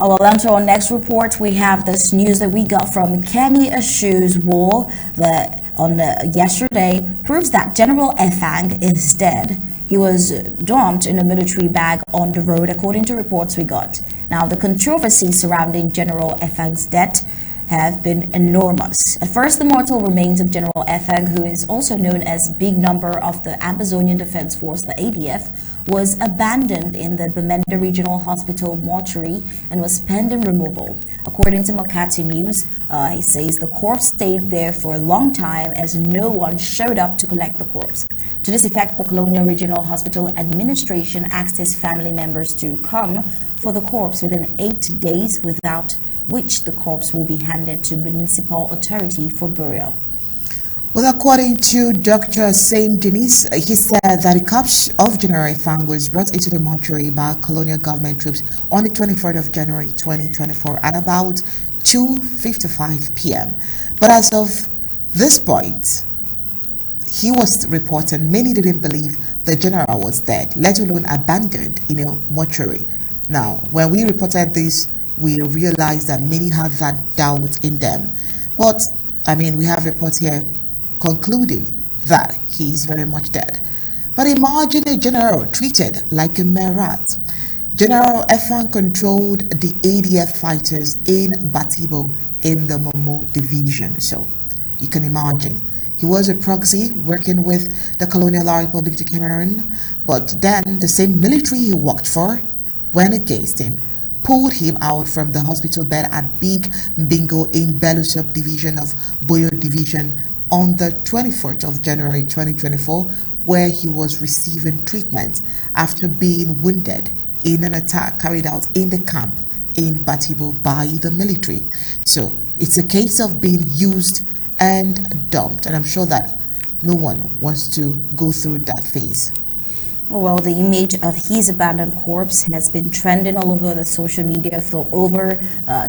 Well, on to our next report, we have this news that we got from Kenny Ashu's wall that on yesterday proves that General Efang is dead. He was dumped in a military bag on the road, according to reports we got. Now, the controversy surrounding General Efang's death have been enormous. At first, the mortal remains of General Efang, who is also known as Big Number of the Amazonian Defense Force, the ADF, was abandoned in the Bamenda Regional Hospital mortuary and was pending removal. According to Makati News, he says the corpse stayed there for a long time as no one showed up to collect the corpse. To this effect, the Colonial Regional Hospital Administration asked his family members to come for the corpse within 8 days, without which the corpse will be handed to municipal authority for burial. Well, according to Dr. Saint Denis, he said that the corpse of General Efang was brought into the mortuary by colonial government troops on the 23rd of January 2024 at about 2:55 p.m. But as of this point, he was reported many didn't believe the general was dead, let alone abandoned in a mortuary. Now, when we reported this, we realized that many had that doubt in them. But, we have reports here concluding that he is very much dead. But imagine a general treated like a mere rat. General Efang controlled the ADF fighters in Batibo in the Momo division. So, you can imagine. He was a proxy working with the Colonial Republic of Cameroon, but then the same military he worked for went against him, pulled him out from the hospital bed at Big Bingo in Belu subdivision of Boyo division on the 24th of January 2024, where he was receiving treatment after being wounded in an attack carried out in the camp in Batibo by the military. So it's a case of being used and dumped, and I'm sure that no one wants to go through that phase. Well, the image of his abandoned corpse has been trending all over the social media for over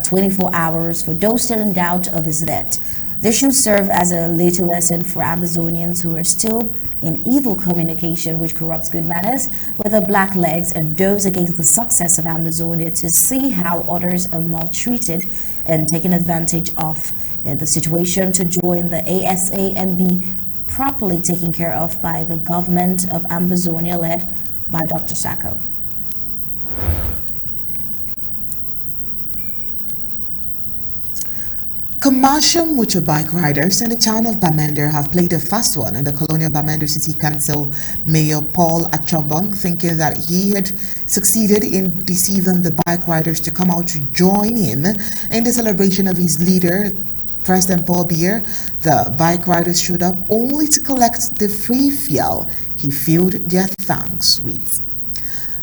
24 hours for those still in doubt of his death. This should serve as a little lesson for Amazonians who are still in evil communication which corrupts good manners with the black legs, and those against the success of Amazonia to see how others are maltreated and taken advantage of the situation to join the ASA and be properly taken care of by the government of Amazonia led by Dr. Sacco. Commercial motorbike riders in the town of Bamenda have played a fast one in the colonial Bamenda City Council Mayor Paul Achombong, thinking that he had succeeded in deceiving the bike riders to come out to join him in the celebration of his leader, President Paul Biya. The bike riders showed up only to collect the free fuel he filled their tanks with.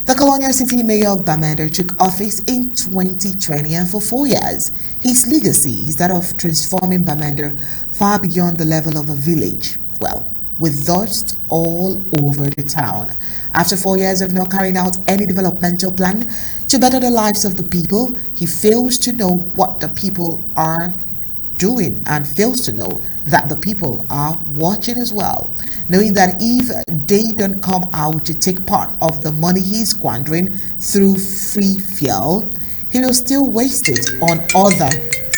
The colonial city mayor of Bamenda took office in 2020, and for 4 years, his legacy is that of transforming Bamenda far beyond the level of a village. Well, with dust all over the town. After 4 years of not carrying out any developmental plan to better the lives of the people, he fails to know what the people are doing and fails to know that the people are watching as well, knowing that if they don't come out to take part of the money he's squandering through free fuel, he will still waste it on other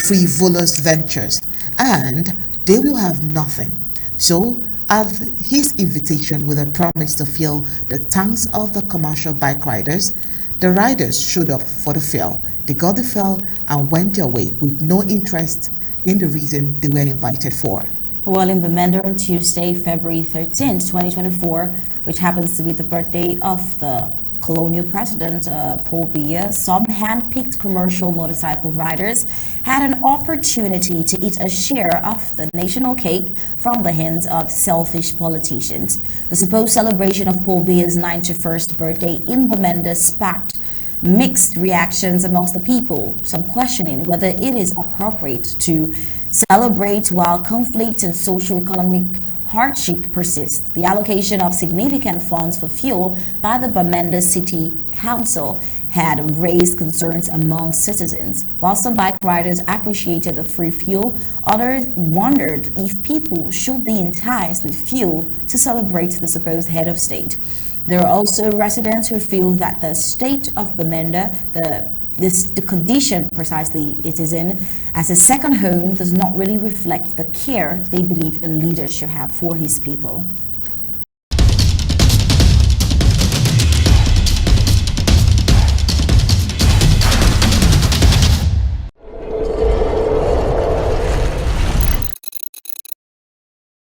frivolous ventures and they will have nothing. So at his invitation with a promise to fill the tanks of the commercial bike riders, the riders showed up for the fuel. They got the fuel and went their way with no interest in the reason they were invited for. Well, in Bamenda on Tuesday, February 13th, 2024, which happens to be the birthday of the colonial president, Paul Biya, some hand-picked commercial motorcycle riders had an opportunity to eat a share of the national cake from the hands of selfish politicians. The supposed celebration of Paul Biya's 91st birthday in Bamenda sparked mixed reactions amongst the people, some questioning whether it is appropriate to celebrate while conflict and socio-economic hardship persists. The allocation of significant funds for fuel by the Bamenda City Council had raised concerns among citizens. While some bike riders appreciated the free fuel, others wondered if people should be enticed with fuel to celebrate the supposed head of state. There are also residents who feel that the state of Bamenda, the the condition precisely it is in as a second home does not really reflect the care they believe a leader should have for his people.